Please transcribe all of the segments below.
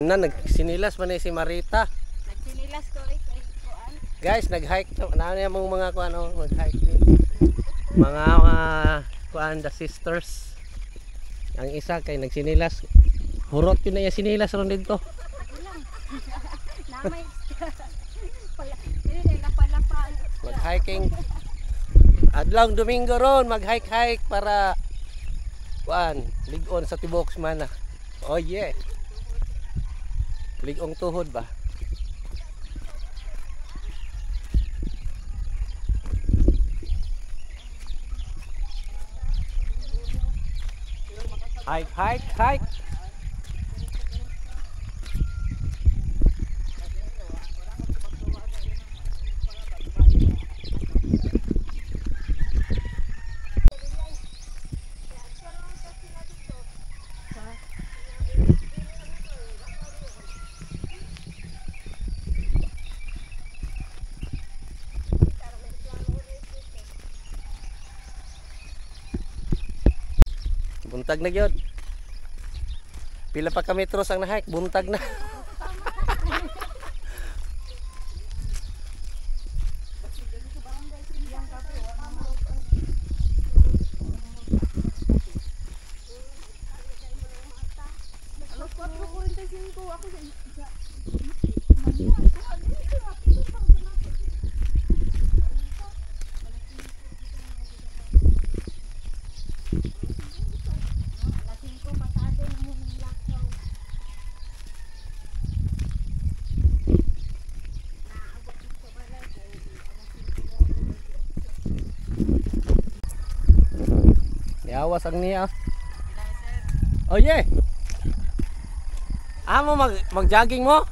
Na nagsinilas man ni si Marita. Nagsinilas ko kay kuan. Guys, nag-hike to. Ano yung mga kuan mag-hike din. Mga kuan the sisters. Ang isa kay nagsinilas. Hurot yun na yung sinilas ron dito. Namay. Dili na palapa. Mag-hiking. Adlong Domingo ron, mag-hike-hike para kuan, ligon sa tiboks man na. Oh yeah. Ligong tuhod ba? Hike, hike, hike. Buntag na gyud. Pila pa ka metros ang na-hike, buntag na. Yawas ang niya. Oh yeah. Amo mag-jogging mo?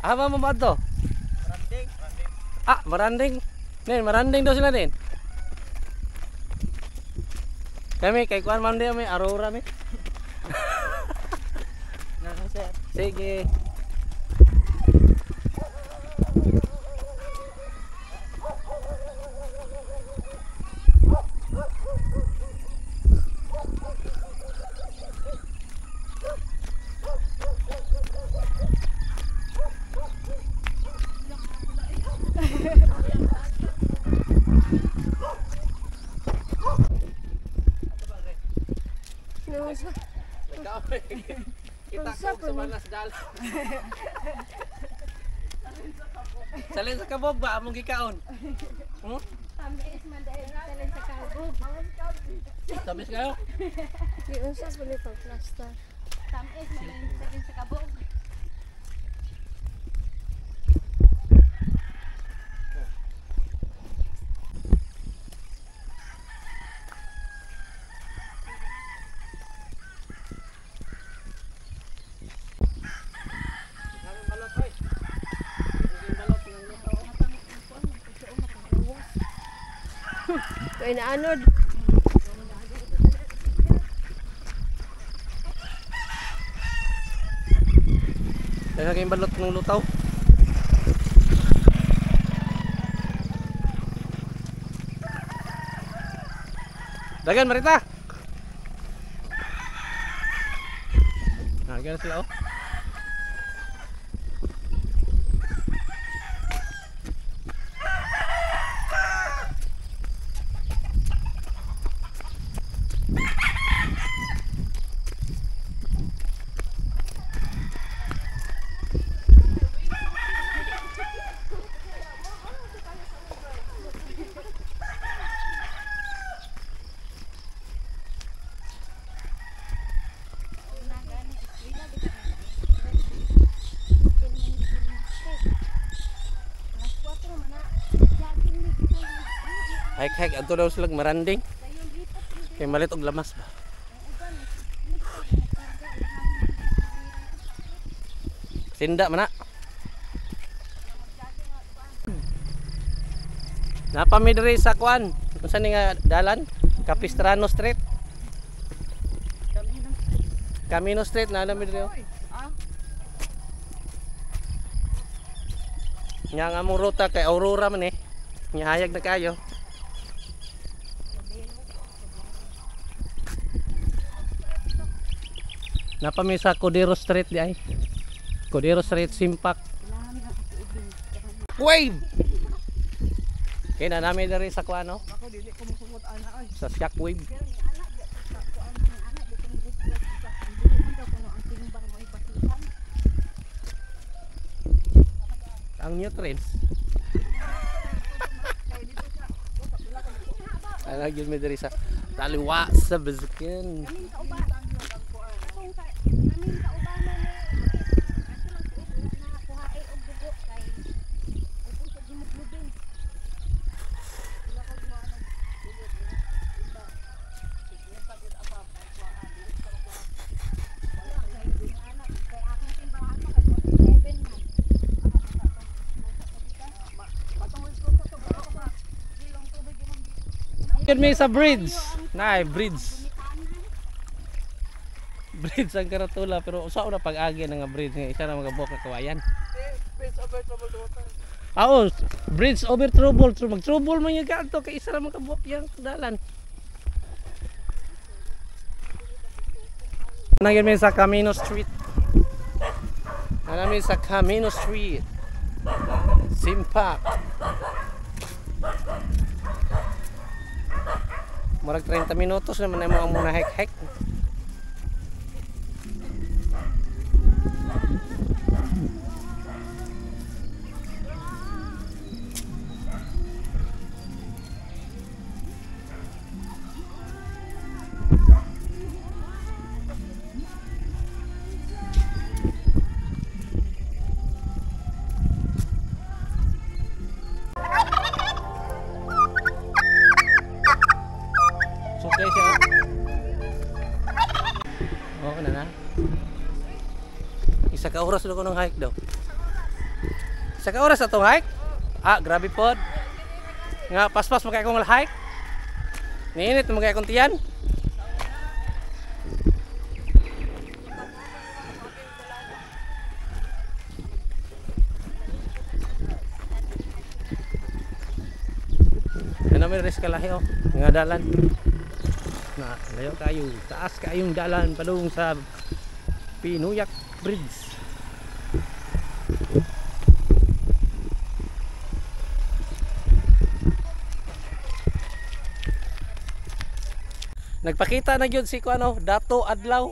Amo mo ba to? Maranding. Ah, maranding. Nen, maranding daw sila din. Kami kay kuan man din may Aurora mi. Nako sir. Sige. Kita ko sa manas dala. Salin sa kabog ba among gikaon? Tamis man dahil salin sa kabog. Tamis kayo? Di usas ulit pag plaster. Tamis man salin sa kabog. Kaya na anod. Kaya kayong balot ng lutaw. Dagan Marita. Dagan sila oh. Hike-hike adto daw sila maranding. Kay malit og lamas ba. Sinda man na. Napami diri sa kuan. Unsa ni nga dalan? Capistrano Street. Camino Street na alam mi diri. Nya nga among ruta kay Aurora man eh. Nya hayag na kayo. Napami sa Codero Street di ay. Cordero Street, Simpak. Wave! Kaya na namin na rin sa kuano. Sa Shockwave. Ang nutrients. Ano yun may dari sa taliwa sa bazukin. Yun may sa bridge. Nay, bridge. Bridge ang karatula pero usa na pag-agi nga bridge nga isa na magabok na kawayan. Bridge over troubled water. Oo, bridge over trouble. Mag-trouble man yung ganto kay isa na magabok yang dalan. Nagin may sa Camino Street. Namin sa Camino Street. Simpak. Marag 30 minutos naman na mo muna hike-hike. Okay siya. Oo na. Isa ka oras na ko ng hike daw. Isa ka oras atong hike? Ah, grabe pod. Nga paspas magkaya kong hike. Niinit magkaya kong tiyan. Ano may res kalahi oh, nga dalan. Na layo kayo, taas kayong dalan padung sa Pinuyak Bridge. Nagpakita na gyud si kuano, Dato Adlaw.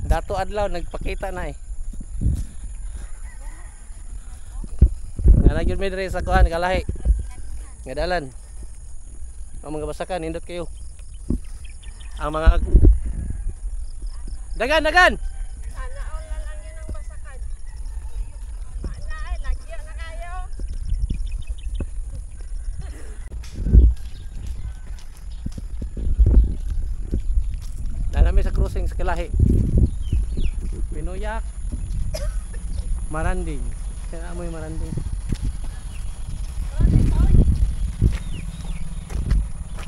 Dato Adlaw nagpakita na eh. Nga gyud may dire sa kuan kalahi. Nga dalan. Ang mga basakan indot kayo. Ang mga dagan. Anaon na lang yun ang basakan. Lagyan na kayo. Nanami sa crossing sa Kalahi. Pinuyak. Maranding. Kaya mo yung Maranding.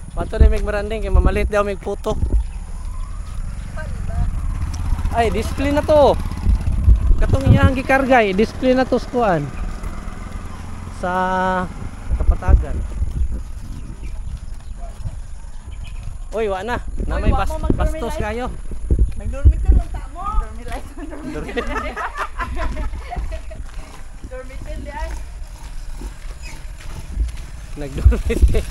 Pato na may Maranding kaya mamalit daw may puto. Ay, display na to. Katong iyang gikargay, display na to skuan sa Kapatagan. Oy, wa na. Na may bastos kayo. Nag-dormitory lang ta mo. Dormitory. Dormitory ay. Nag-dormitory.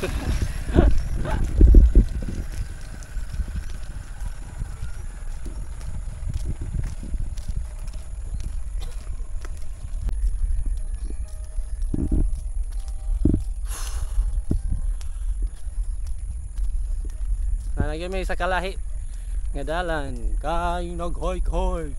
Nanagyan may sa Kalahi nga dalan kay naghoy-hoy.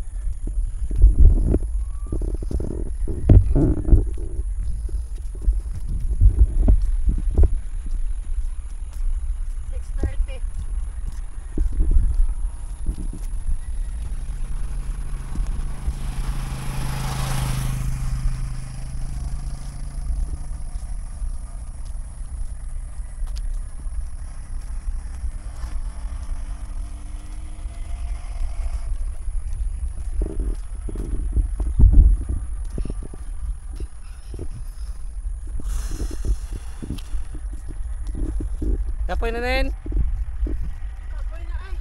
Kapoy na rin. Kapoy na ay.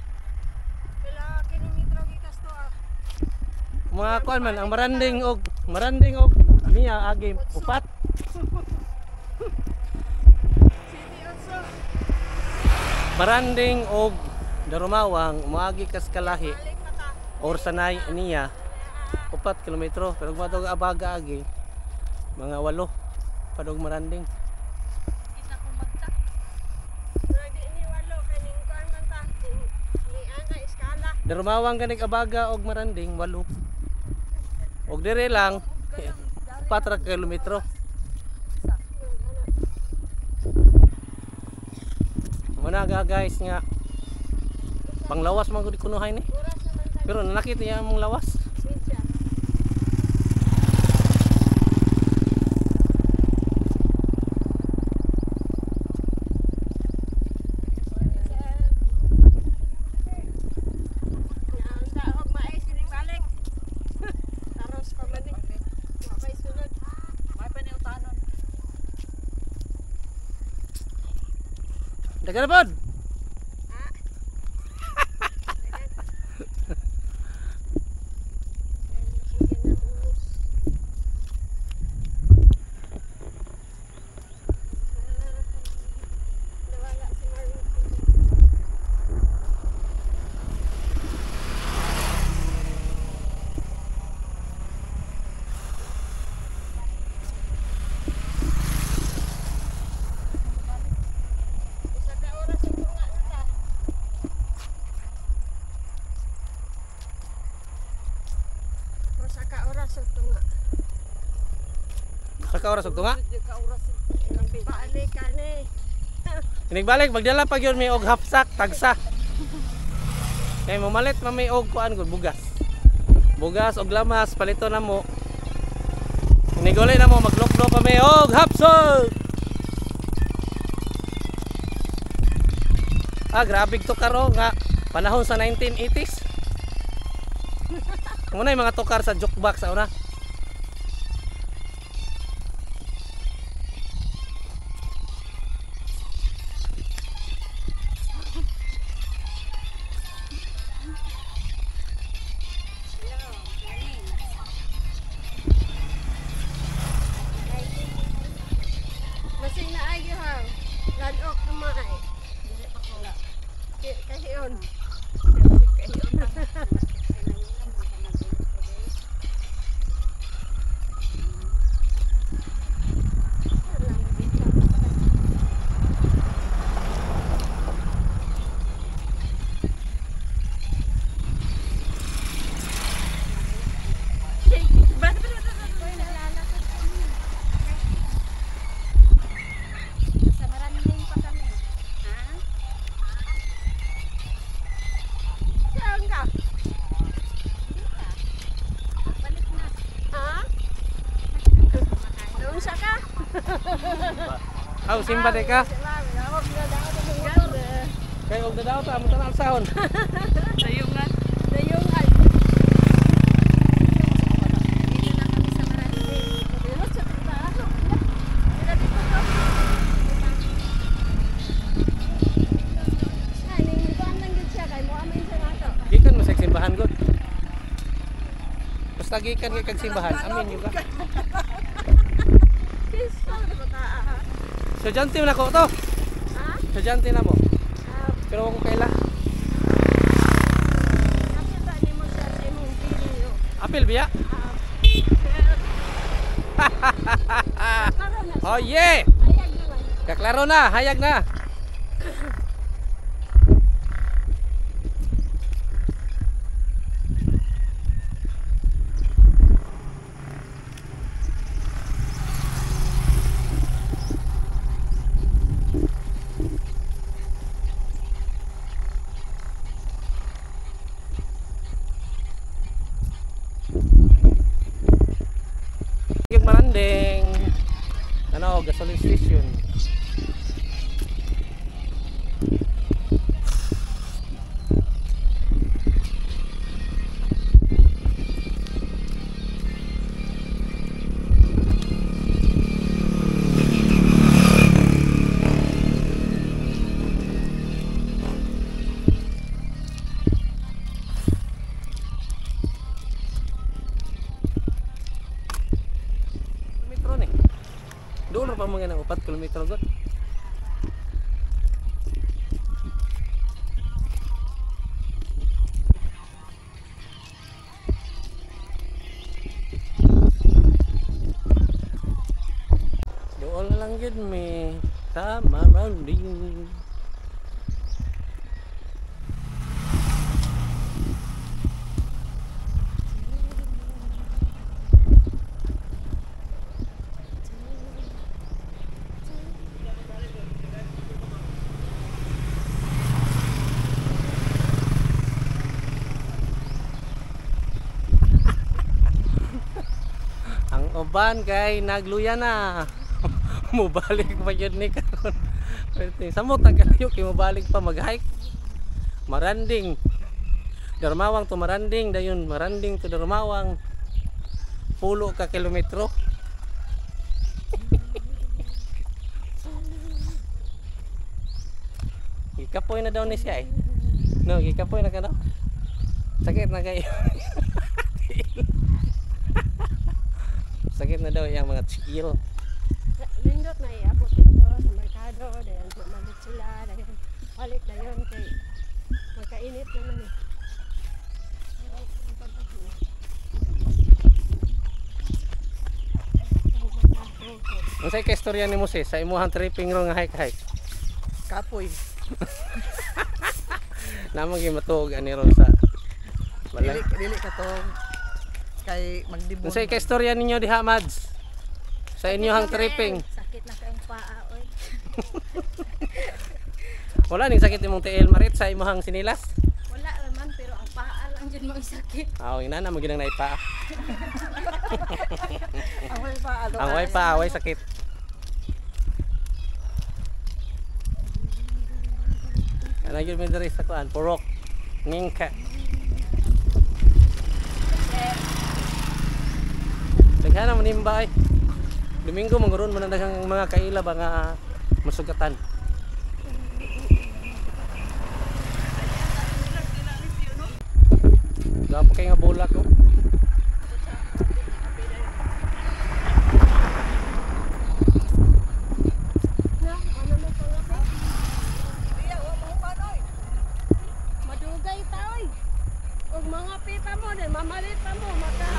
Pila kilometro gikas to ah. mga kuan man ang maranding og niya agi upat. Maranding og darumawang moagi kas kalahi or sanay niya 4 kilometro pero kung matog abaga agi mga 8 padog maranding. Darumawang ganig abaga og maranding 8. Og dire lang 4 kilometro. Muna guys nga panglawas man gud kunuhay ni. Pero nanakit niya mong lawas. Dagan na pod. Saka oras og tunga. Balik ka ni. Inigbalik magdala pa gyud mi og hapsak tagsa. Kay mamalit man may og kuan gud bugas. Bugas og lamas palito na mo. Inigolay na mo magloklo pa may og hapsak. Grabe to karo nga panahon sa 1980s. Muna yung mga tukar sa jukebox sa una. Masing na ay ha. Ladok kumay. Dili pa ko. Kahiyon. Aw simba de ka. Kay og dadaw ta mo tanang sahon. Dayungan. Dayungan. Dito na kami sa Marandi. Dito sa trabaho. Dito dito. Ani mo ko ang gid siya kay mo amin sa nato. Gikan mo sa simbahan gud. Basta gikan kay kag simbahan, amin yo ka. Kiso na bata. Estudyante na ko to. Ha? Estudyante na mo. Pero ako kaila. Kasi ba ni mo sa imong video? Apil biya. Oh yeah. Hayag naman. Kaklaro na, hayag na. Yung Maranding gasoline station. pa mga nang 4 kilometro god. Doon na lang yun may tama rounding. Ang uban kay nagluya na. Mubalik pa yun ni karon. Samot ang kalayo kay mubalik pa mag-hike. Maranding. Darmawang to Maranding dayon Maranding to Darmawang. 10 ka kilometro. Gikapoy na daw ni siya eh. No, gikapoy na ka no. Sakit na kayo. Sakit na daw yung mga skill. Lindot na iabot dito sa merkado, dayan bumalik sila, dayan balik dayon kay magkainit naman eh. Unsay ka istorya ni Moses sa imuhang tripping ro nga hike? Kapoy. Namang gimatuog ani ron sa balay. Dili ka to kay magdibon. Unsay ka istorya ninyo diha Mads? Sa inyong tripping. Sakit na kayong paa oy. Wala ning sakit imong tiil Marit sa imuhang sinilas? Wala naman pero ang paa lang dyan mo sakit. Aw, ina na mo ginang naipaa. Away pa alo. Ang way pa, way sakit. Ana gyud mi diri sa kuan, Purok. Ngingka. Daghana man nimba ay. Domingo manguron man daghang mga kaila ba nga masugatan. Dapat kay nga bola ko. Na, ano mo pala ko? Madugay ta oy. Og mga pita mo din, mamalit pa mo maka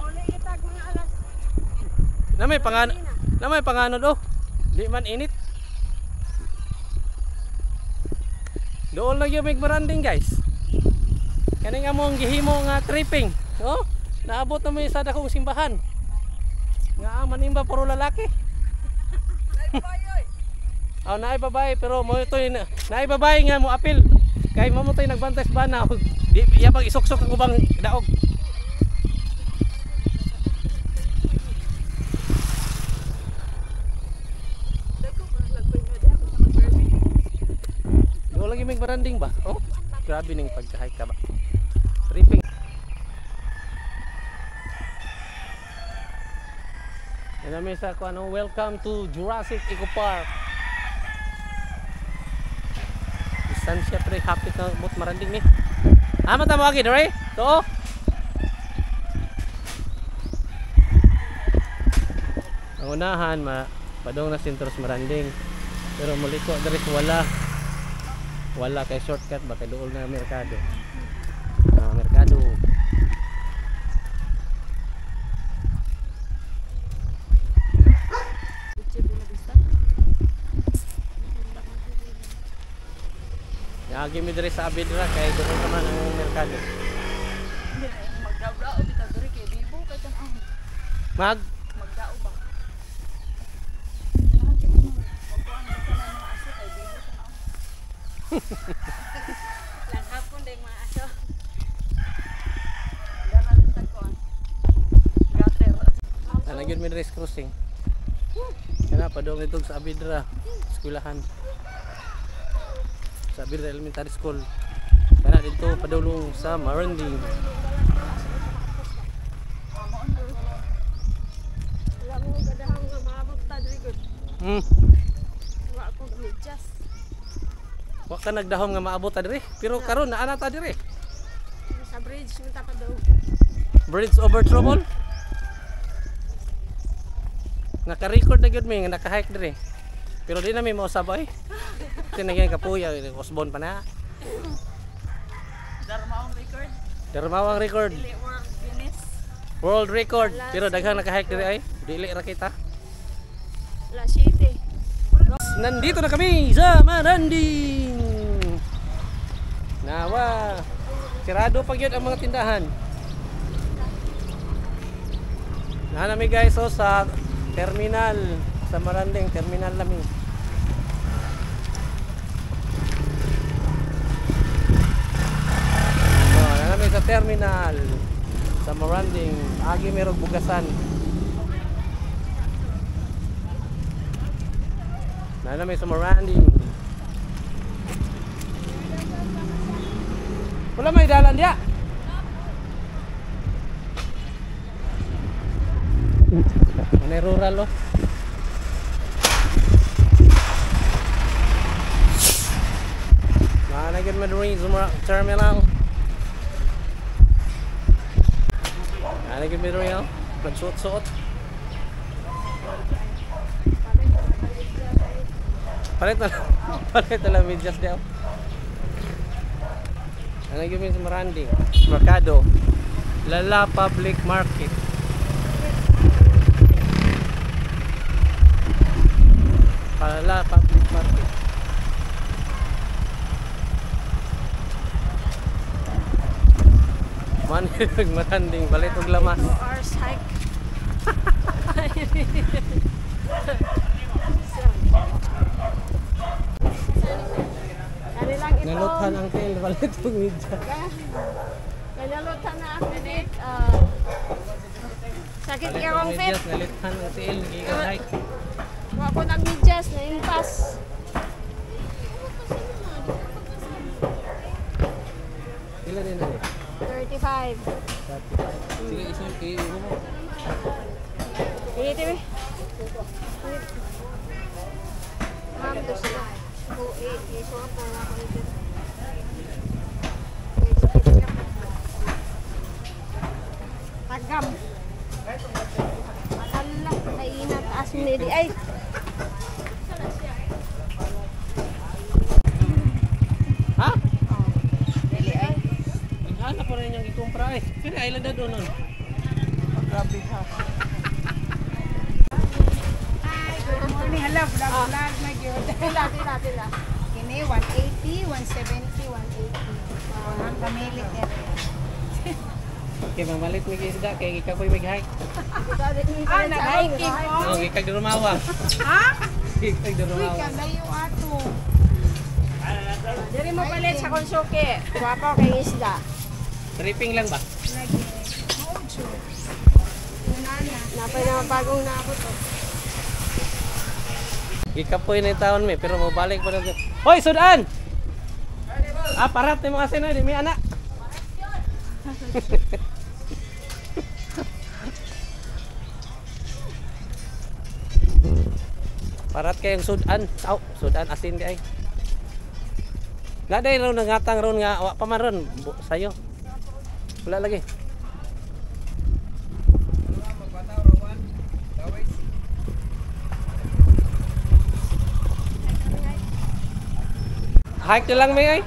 uli itag mga alas. Namay panganod oh. Di man init. Doon lang yung Maranding guys. Kani nga mong gihimo nga tripping. Oh, naabot na mo yung sa dakong simbahan. Nga manimba puro lalaki. Oh, naay babae pero mo ito naay babae nga mo apil. Kay mamutay nagbantay sa bana. Di iya pag isuksok ang ubang daog. Doon lagi may Maranding ba? Oh, grabe ning pagka-hike ka ba? Tripping. Yan namin sa ano, welcome to Jurassic Eco Park. Distansya pre, hapit na bot Maranding ni. Mata mo lagi, dere? To. Ang unahan, padong na sentro sa Maranding. Pero muli ko, dere wala kay shortcut ba kay dool na merkado. Merkado. Yagi mi diri sa Abidra kay dool naman ang merkado. Magdao bitaw diri kay bibo kay tan magdao ba. Langhapon ding mga aso. Gyud mi diri sa crossing. Kana padong nitog sa Abidra, eskwelahan. Sa Abidra Elementary School. Kana dito padulong sa Maranding. Wala mo gadahang nga maabot ta diri gud. Wa ko medyas. Wa ka nagdahom nga maabot ta diri, pero karon naa na ta diri. Sa bridge mo ta pa daw. Bridge over trouble. Naka-record na gyud mi nga naka-hike dire. Pero di na mi mausabay. Tinagyan kapuya, Osbon pa na. Darmaong record. Darmawang record. Dili World Guinness. World record. Pero daghang naka-hike dire ay. Dili ra kita. La City. Nandito na kami sa Maranding. Nawa. Sirado pa gyud ang mga tindahan. Nami guys sa terminal sa Maranding, terminal namin. Nami sa terminal sa Maranding, agi merong bugasan. Nami sa Maranding. Wala may dalan dia. Ano rural oh. Nanagyan maduring sa terminal. Nanagyan maduring oh. Nagsuot-suot. Palit na lang medyas daw. Nanagyan mo sa Maranding. Mercado. Lala Public Market. Lala Public Market. Manilog Maranding, balit og lamas. 2 hours hike. Kanilang ito. Naluthan ang tail, balit og medyas. Kanilutan na ako dit. Sakit ka kong fit. Medyas, naluthan ang tail, hike. Huwag ko ng medyas na impas. Ilan din na 35. Sige, iso mo. Ini TV. Ma'am, gusto na. Isuot na ako nito. Tagam. Akala, kainat. Taas mo nili. Ay! Ha? Dili ay. Naghanap pa rin yung ikumpra eh. Kaya ilan na doon nun? Grabe ha. Morning, hala, vlog, my God. Tila. Kini, 180, 170, 180. Ang kamilit ito. Okay, mamalit may isda. Kaya ikaw po'y mag-hike. Nag-hiking po. Oo, ikaw durumawa. Ha? Ikaw Uy, durumawa. kalayo ato. Diri mo palit sa konsuke. Guwapo kay isda. Tripping lang ba? Lagi. Mojo. Nana. Napay na bagong naabot to. Ikaw po'y na yung taon may. Pero mabalik pa rin. Hoy, sudan! Parat na mga sinoy. Di may anak. Parat kayong sudan. Sudan asin di ay. Naday raw nangatang ron nga wa pa man ron sayo. Wala lagi. Hike na lang may ay.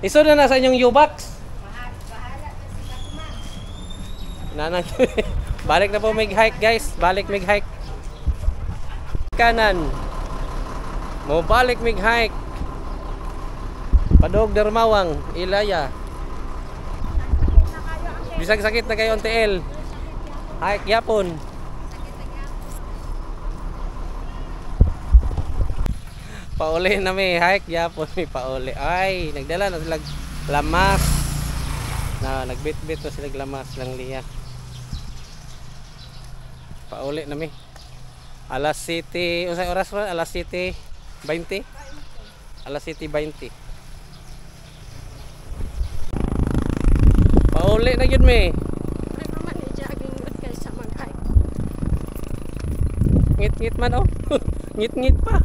Iso na sa inyong U-box. Nanang. Balik na po mag-hike guys. Balik mag-hike. Kanan. Mo balik mag-hike. Padog Darmawang, Ilaya. Bisag sakit na kayo ang TL. Hike yapon. Pauli na may hike yapon may pauli. Ay, nagdala na sila lamas. Nagbit-bit na sila lamas lang liya. Pauli na may. Alas City, unsay oras ba? Alas City 20. Alas City 20. Pauli na gyud may. Ay man i-jogging good kay sa mag-hike. Ngit-ngit man oh. Ngit-ngit pa.